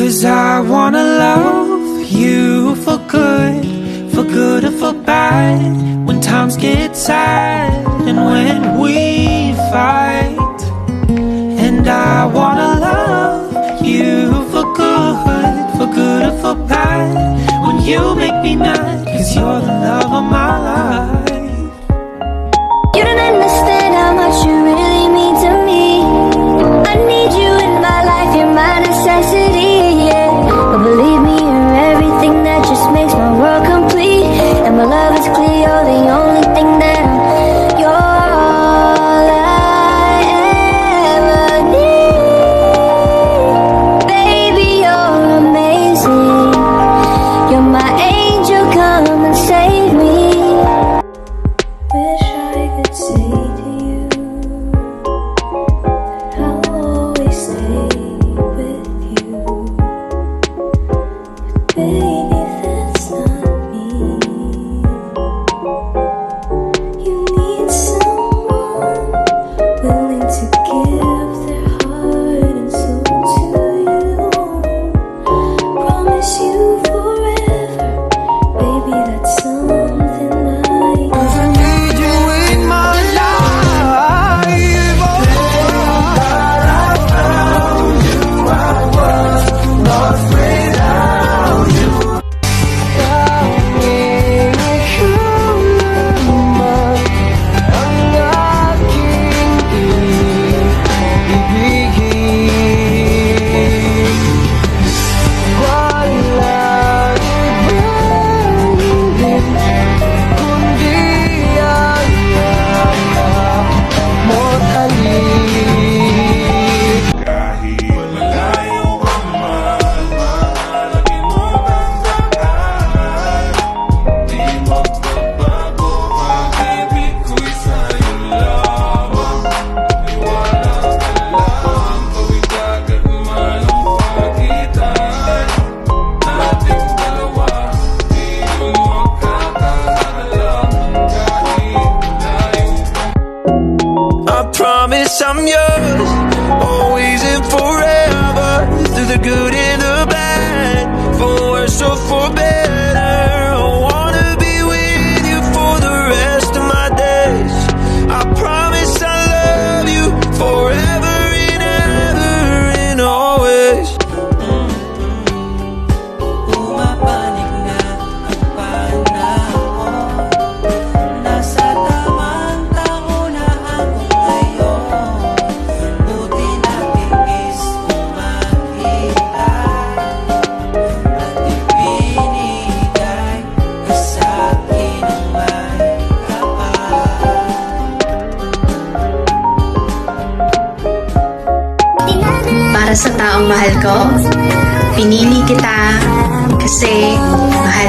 'Cause I wanna love you for good or for bad. When times get sad and when we fight. And I wanna love you for good or for bad. When you make me mad, 'cause you're the love of my life. You don't understand how much you really mean to me. I need you in my life, you're my necessity, yeah. But believe me, you're everything that just makes my world complete. And my love is clear, you're the only thing that you're all I ever need. Baby, you're amazing. You're my angel, come and save me. Wish I could say to you that I'll always stay with you. But baby, that's not me. You need someone willing to give their heart and soul to you. Promise you forever, baby, that's something I Need you in my life. I promise I'm yours, always and forever. Through the good and the bad, for worse or for better. I wanna be with you for the rest of my days. I promise I love you forever and ever and always. Pumapanig na ang panahon. Nasa tamang taon na ako ngayon. Buti natigis kung makita. At ibinigay ka sa'kin ng may kapal. Para sa taong mahal ko, pinili kita kasi mahal